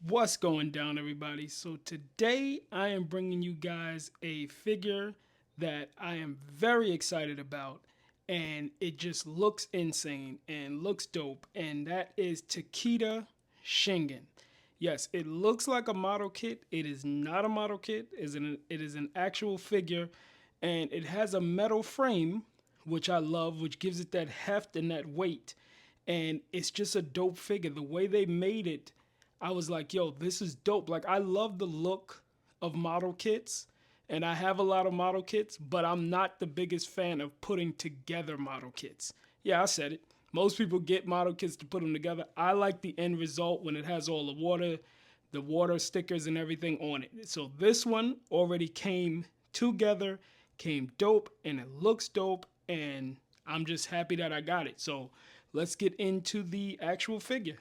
What's going down, everybody? So, today I am bringing you guys a figure that I am very excited about, and it just looks insane and looks dope, and that is Takeda Shingen. Yes, it looks like a model kit. It is not a model kit, it is an actual figure, and it has a metal frame, which I love, which gives it that heft and that weight. And it's just a dope figure. The way they made it, I was like, yo, this is dope. Like, I love the look of model kits, and I have a lot of model kits, but I'm not the biggest fan of putting together model kits. Yeah, I said it. Most people get model kits to put them together. I like the end result when it has all the water stickers and everything on it. So this one already came together, came dope, and it looks dope, and I'm just happy that I got it. So let's get into the actual figure.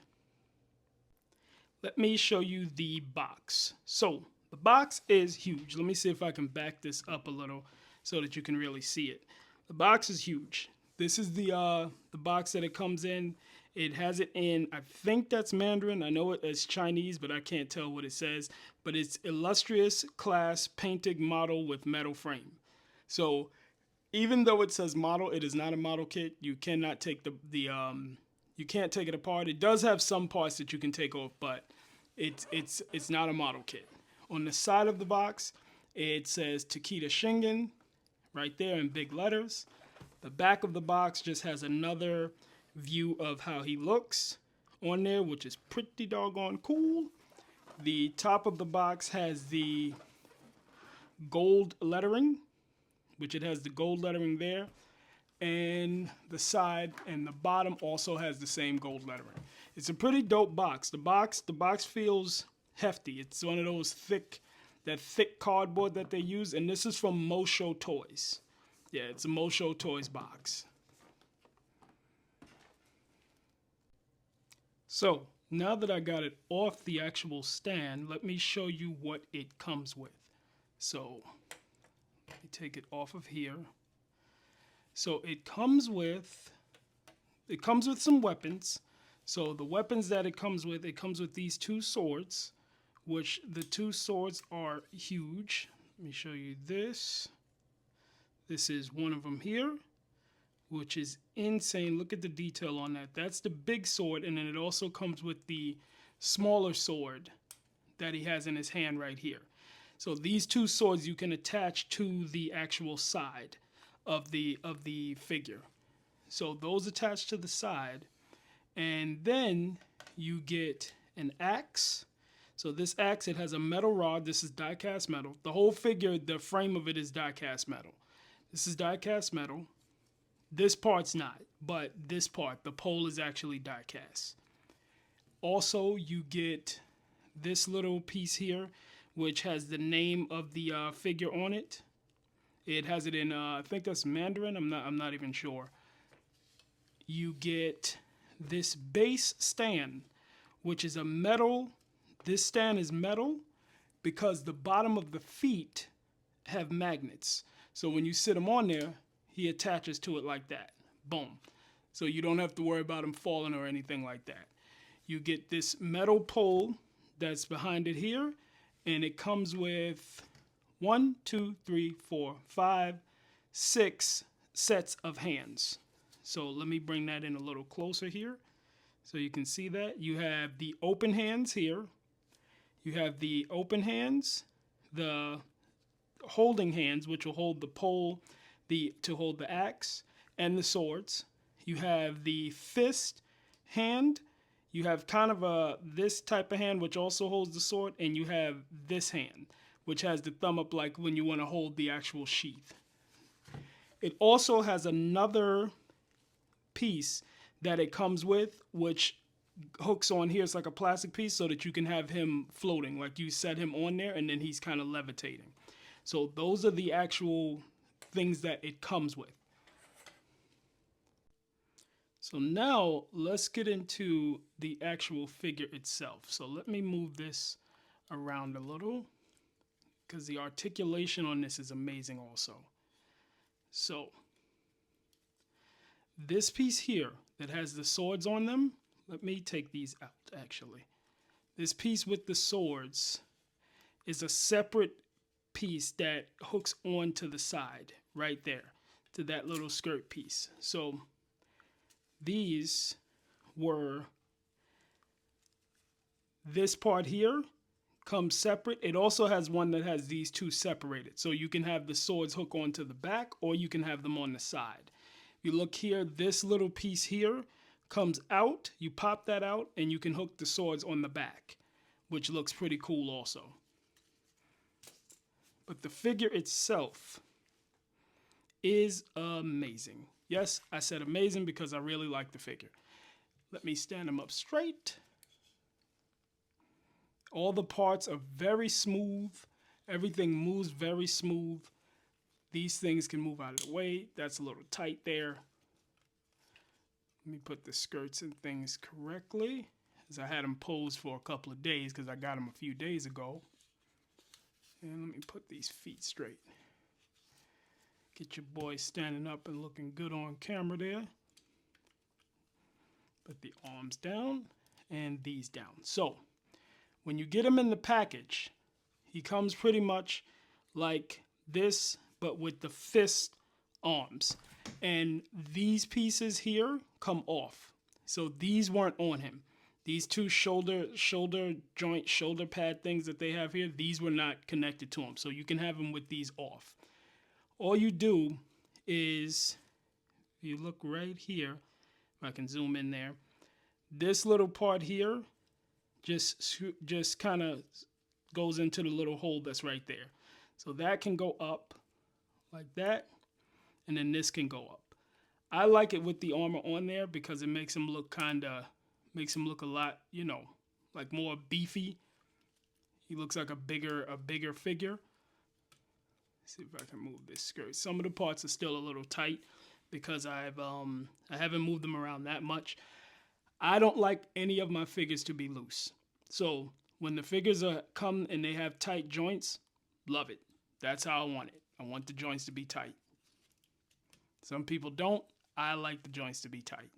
Let me show you the box. So the box is huge. Let me see if I can back this up a little so that you can really see it. The box is huge. This is the box that it comes in. It has it in, I think that's Mandarin. I know it's Chinese, but I can't tell what it says. But it's illustrious class painted model with metal frame. So even though it says model, it is not a model kit. You cannot take the you can't take it apart. It does have some parts that you can take off, but it's not a model kit. On the side of the box, it says Takeda Shingen right there in big letters. The back of the box just has another view of how he looks on there, which is pretty doggone cool. The top of the box has the gold lettering, which it has the gold lettering there, and the side and the bottom also has the same gold lettering. It's a pretty dope box. The box feels hefty. It's one of those that thick cardboard that they use, and this is from Mosho Toys. Yeah, it's a Mosho Toys box. So now that I got it off the actual stand, let me show you what it comes with. So let me take it off of here. So it comes with some weapons. So the weapons that it comes with these two swords, which the two swords are huge. Let me show you this. This is one of them here, which is insane. Look at the detail on that. That's the big sword, and then it also comes with the smaller sword that he has in his hand right here. So these two swords you can attach to the actual side of the figure. So those attach to the side, and then you get an axe. So this axe, it has a metal rod. This is die-cast metal. The whole figure, the frame of it is die-cast metal. This is die-cast metal. This part's not, but this part, the pole, is actually die-cast. Also, you get this little piece here, which has the name of the figure on it. It has it in, I think that's Mandarin. I'm not even sure. You get this base stand, which is a metal. This stand is metal because the bottom of the feet have magnets. So when you sit him on there, he attaches to it like that. Boom. So you don't have to worry about him falling or anything like that. You get this metal pole that's behind it here, and it comes with 1, 2, 3, 4, 5, 6 sets of hands. So let me bring that in a little closer here so you can see that. You have the open hands here. You have the open hands, the holding hands, which will hold the pole, to hold the axe and the swords. You have the fist hand. You have kind of this type of hand, which also holds the sword, and you have this hand, which has the thumb up, like when you want to hold the actual sheath. It also has another piece that it comes with, which hooks on here. It's like a plastic piece so that you can have him floating, like you set him on there and then he's kind of levitating. So those are the actual things that it comes with. So now let's get into the actual figure itself. So let me move this around a little because the articulation on this is amazing also. So this piece here that has the swords on them, let me take these out actually. This piece with the swords is a separate piece that hooks onto the side right there to that little skirt piece. So these were, this part here comes separate. It also has one that has these two separated. So you can have the swords hook onto the back or you can have them on the side. You look here, this little piece here comes out. You pop that out and you can hook the swords on the back, which looks pretty cool also. But the figure itself is amazing. Yes, I said amazing because I really like the figure. Let me stand him up straight. All the parts are very smooth. Everything moves very smooth. These things can move out of the way. That's a little tight there. Let me put the skirts and things correctly, as I had them posed for a couple of days because I got them a few days ago. And let me put these feet straight. Get your boy standing up and looking good on camera there. Put the arms down and these down. So when you get him in the package, he comes pretty much like this, but with the fist arms. And these pieces here come off. So these weren't on him. These two shoulder joint, shoulder pad things that they have here, these were not connected to him. So you can have them with these off. All you do is, you look right here, if I can zoom in there, this little part here just kind of goes into the little hole that's right there. So that can go up like that, and then this can go up. I like it with the armor on there because it makes him look a lot, you know, like more beefy. He looks like a bigger figure. Let's see if I can move this skirt. Some of the parts are still a little tight because I haven't moved them around that much. I don't like any of my figures to be loose. So when the figures come and they have tight joints, love it. That's how I want it. I want the joints to be tight. Some people don't. I like the joints to be tight.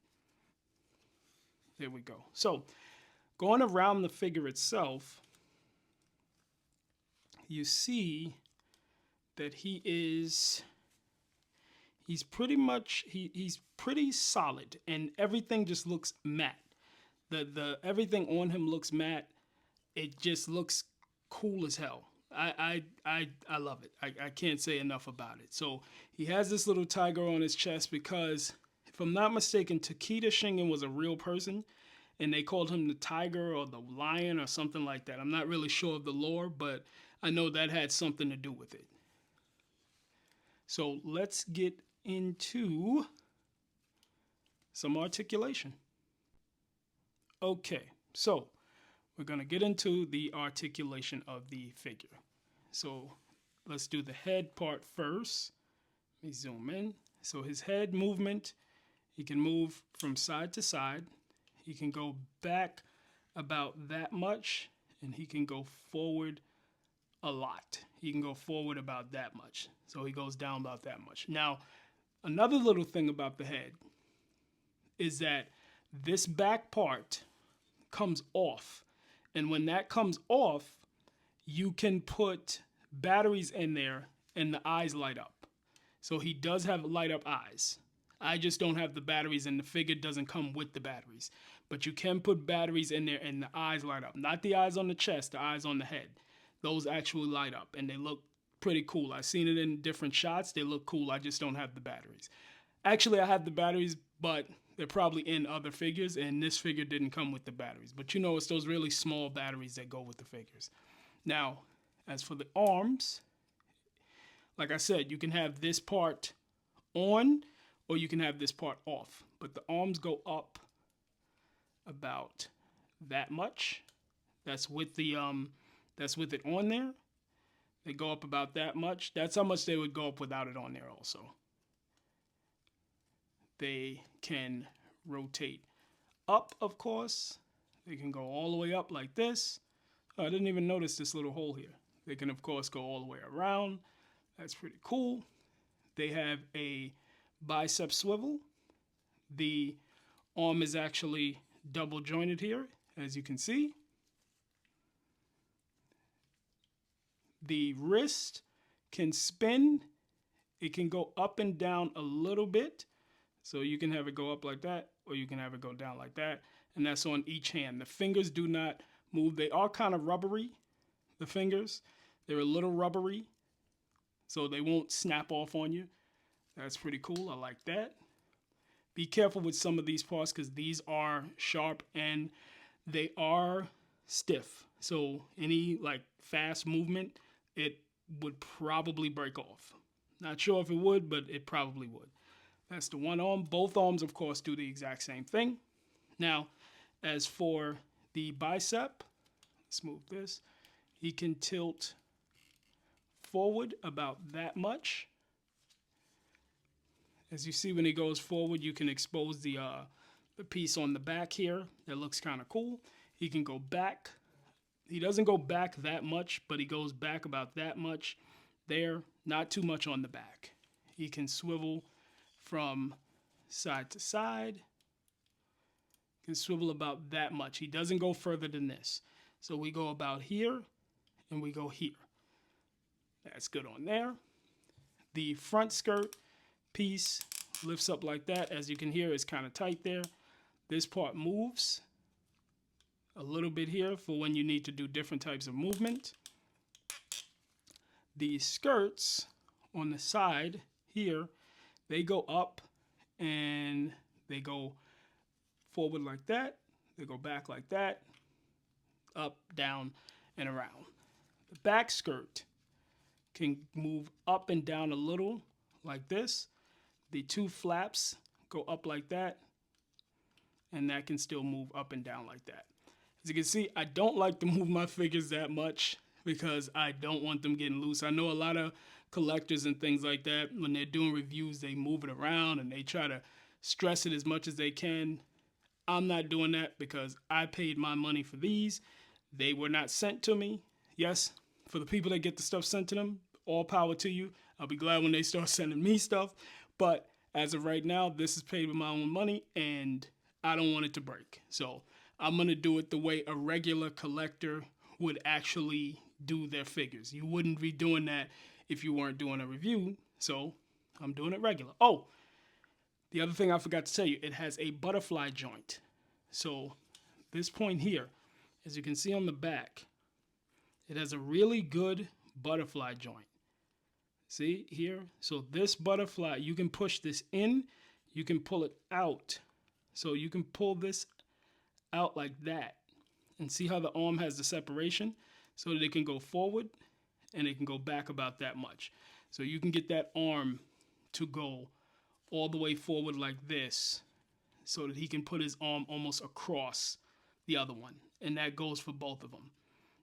There we go. So going around the figure itself, you see that he's pretty solid, and everything just looks matte. The everything on him looks matte. It just looks cool as hell. I love it. I can't say enough about it. So he has this little tiger on his chest because, if I'm not mistaken, Takeda Shingen was a real person, and they called him the tiger or the lion or something like that. I'm not really sure of the lore, but I know that had something to do with it. So let's get into some articulation. Okay, so we're going to get into the articulation of the figure. So let's do the head part first. Let me zoom in. So his head movement, he can move from side to side. He can go back about that much, and he can go forward a lot. He can go forward about that much. So he goes down about that much. Now, another little thing about the head is that this back part comes off. And when that comes off, you can put batteries in there and the eyes light up. So he does have light up eyes. I just don't have the batteries, and the figure doesn't come with the batteries. But you can put batteries in there and the eyes light up. Not the eyes on the chest, the eyes on the head. Those actually light up and they look pretty cool. I've seen it in different shots. They look cool. I just don't have the batteries. Actually, I have the batteries, but they're probably in other figures, and this figure didn't come with the batteries. But you know, it's those really small batteries that go with the figures. Now, as for the arms, like I said, you can have this part on or you can have this part off. But the arms go up about that much. That's with it on there. They go up about that much. That's how much they would go up without it on there also. They can rotate up, of course. They can go all the way up like this. Oh, I didn't even notice this little hole here. They can, of course, go all the way around. That's pretty cool. They have a bicep swivel. The arm is actually double jointed here, as you can see. The wrist can spin. It can go up and down a little bit. So you can have it go up like that, or you can have it go down like that. And that's on each hand. The fingers do not move. They are kind of rubbery, the fingers. They're a little rubbery, so they won't snap off on you. That's pretty cool. I like that. Be careful with some of these parts because these are sharp and they are stiff. So any like fast movement, it would probably break off. Not sure if it would, but it probably would. That's the one arm. Both arms, of course, do the exact same thing. Now, as for the bicep, let's move this. He can tilt forward about that much. As you see, when he goes forward, you can expose the piece on the back here. That looks kind of cool. He can go back. He doesn't go back that much, but he goes back about that much there. Not too much on the back. He can swivel from side to side. Can swivel about that much. He doesn't go further than this. So we go about here and we go here. That's good on there. The front skirt piece lifts up like that. As you can hear, it's kind of tight there. This part moves a little bit here for when you need to do different types of movement. The skirts on the side here, they go up and they go forward like that. They go back like that, up, down, and around. The back skirt can move up and down a little like this. The two flaps go up like that, and that can still move up and down like that. As you can see, I don't like to move my figures that much because I don't want them getting loose. I know a lot of collectors and things like that, when they're doing reviews, they move it around and they try to stress it as much as they can. I'm not doing that because I paid my money for these. They were not sent to me. Yes, for the people that get the stuff sent to them, all power to you. I'll be glad when they start sending me stuff. But as of right now, this is paid with my own money and I don't want it to break. So I'm going to do it the way a regular collector would actually do their figures. You wouldn't be doing that if you weren't doing a review. So I'm doing it regular. Oh, the other thing I forgot to tell you, it has a butterfly joint. So this point here, as you can see on the back, it has a really good butterfly joint. See here? So this butterfly, you can push this in, you can pull it out. So you can pull this out like that. And see how the arm has the separation? So that it can go forward and it can go back about that much. So you can get that arm to go all the way forward like this so that he can put his arm almost across the other one. And that goes for both of them.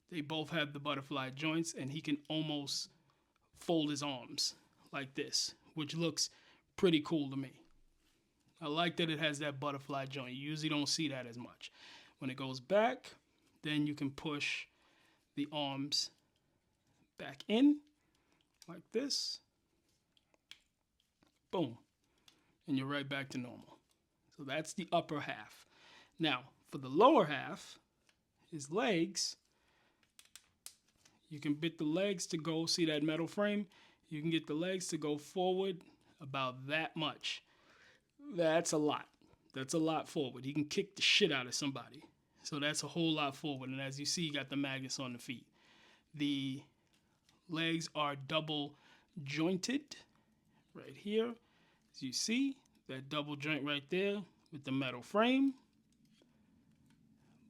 They both have the butterfly joints and he can almost fold his arms like this, which looks pretty cool to me. I like that it has that butterfly joint. You usually don't see that as much. When it goes back, then you can push the arms back in like this. Boom. And you're right back to normal. So that's the upper half. Now, for the lower half, his legs, you can bit the legs to go, see that metal frame? You can get the legs to go forward about that much. That's a lot. That's a lot forward. He can kick the shit out of somebody. So that's a whole lot forward. And as you see, you got the magnets on the feet. The legs are double jointed right here. As you see, that double joint right there with the metal frame.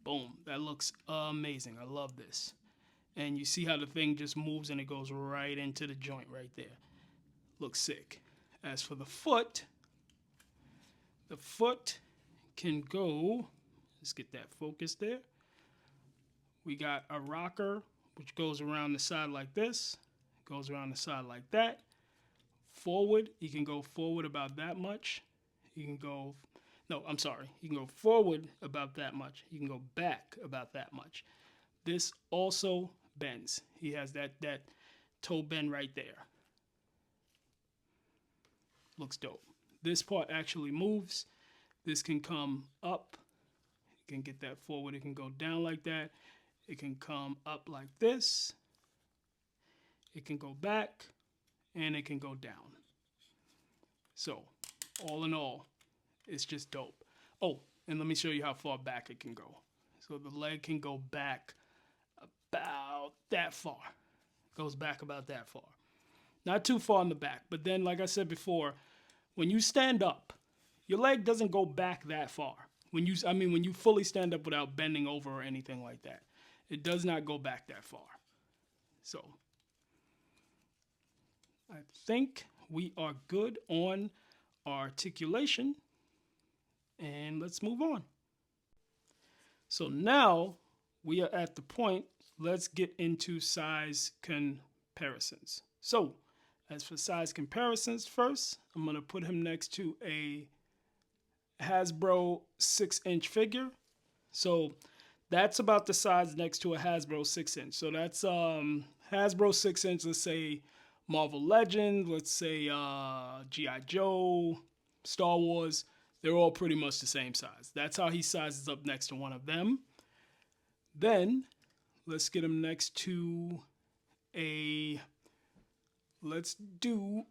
Boom. That looks amazing. I love this. And you see how the thing just moves and it goes right into the joint right there. Looks sick. As for the foot can go, let's get that focus there. We got a rocker, which goes around the side like this, goes around the side like that. Forward, you can go forward about that much. You can go, no, I'm sorry. You can go forward about that much. You can go back about that much. This also bends. He has that toe bend right there. Looks dope. This part actually moves. This can come up. You can get that forward. It can go down like that. It can come up like this. it can go back, and it can go down. So, all in all, it's just dope. Oh, and let me show you how far back it can go. So the leg can go back about that far. Goes back about that far. Not too far in the back, but then, like I said before, when you stand up, your leg doesn't go back that far. When you fully stand up without bending over or anything like that, it does not go back that far. So, I think we are good on articulation, and let's move on. So now we are at the point, let's get into size comparisons. So, as for size comparisons first, I'm going to put him next to a Hasbro 6-inch figure. So that's about the size next to a Hasbro 6-inch. So that's Hasbro 6-inch, let's say Marvel Legends, let's say G.I. Joe, Star Wars. They're all pretty much the same size. That's how he sizes up next to one of them. Then let's get him next to let's do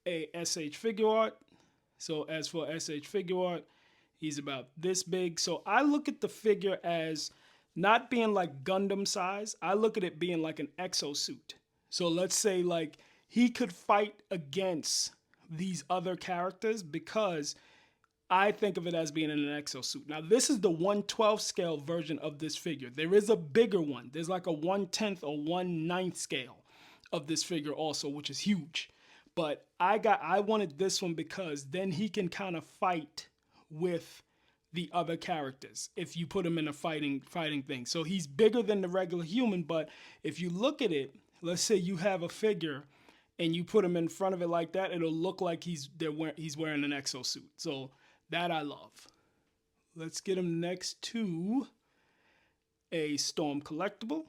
a SH Figure Art. So as for SH Figure Art, he's about this big. So I look at the figure as not being like Gundam size. I look at it being like an exosuit. So let's say like he could fight against these other characters because I think of it as being in an exosuit. Now, this is the 1/12 scale version of this figure. There is a bigger one. There's like a 1/10 or 1/9 scale of this figure also, which is huge. But I wanted this one because then he can kind of fight with the other characters if you put him in a fighting thing. So he's bigger than the regular human, but if you look at it, let's say you have a figure and you put him in front of it like that, it'll look like he's wearing an exosuit. So that I love. Let's get him next to a Storm collectible.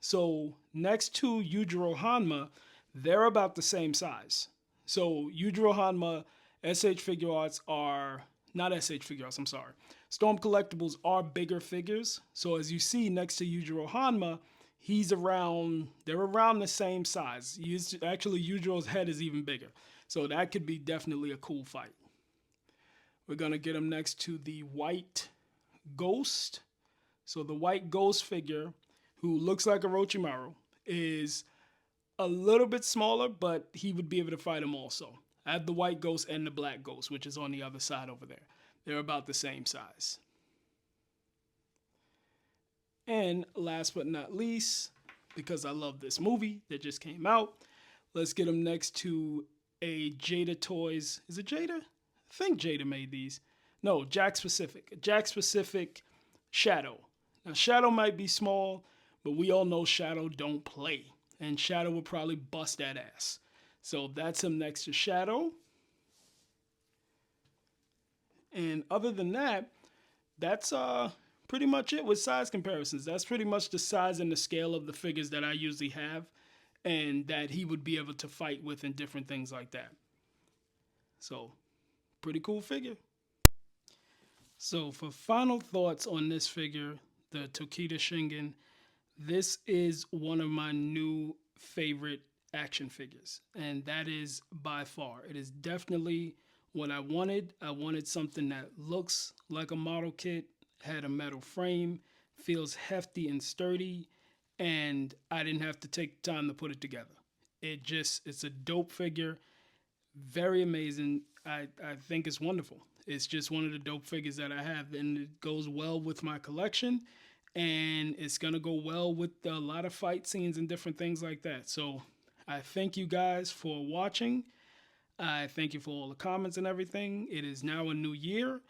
So next to Yujiro Hanma, they're about the same size. So Yujiro Hanma, SH Figure Arts are, not SH Figure Arts, I'm sorry. Storm collectibles are bigger figures. So as you see next to Yujiro Hanma, they're around the same size. Actually, Yujiro's head is even bigger. So that could be definitely a cool fight. We're going to get him next to the White Ghost. So the White Ghost figure, who looks like Orochimaru, is a little bit smaller, but he would be able to fight him also. I have the White Ghost and the Black Ghost, which is on the other side over there. They're about the same size. And last but not least, because I love this movie that just came out, let's get him next to a Jada Toys. Is it Jada? I think Jada made these. No, Jakks Pacific. Jakks Pacific Shadow. Now, Shadow might be small, but we all know Shadow don't play. And Shadow will probably bust that ass. So that's him next to Shadow. And other than that, that's pretty much it with size comparisons. That's pretty much the size and the scale of the figures that I usually have and that he would be able to fight with and different things like that. So, pretty cool figure. So for final thoughts on this figure, the Takeda Shingen, this is one of my new favorite action figures, and that is by far. It is definitely what I wanted. I wanted something that looks like a model kit, had a metal frame, feels hefty and sturdy, and I didn't have to take time to put it together. It's a dope figure, very amazing. I think it's wonderful. It's just one of the dope figures that I have, and it goes well with my collection, and it's going to go well with a lot of fight scenes and different things like that. So I thank you guys for watching. I thank you for all the comments and everything. It is now a new year,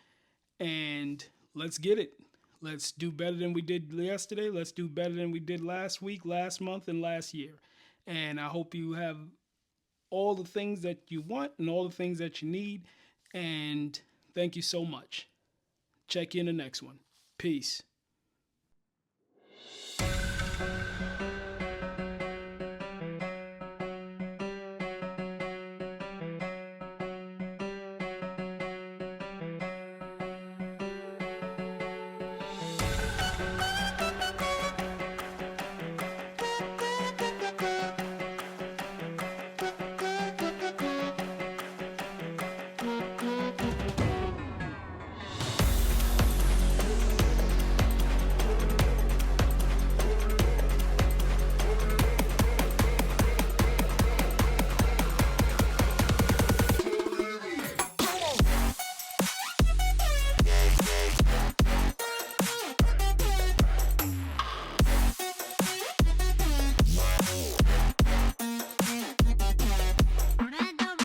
and let's get it. Let's do better than we did yesterday. Let's do better than we did last week, last month, and last year. And I hope you have all the things that you want and all the things that you need. And thank you so much. Check you in the next one. Peace.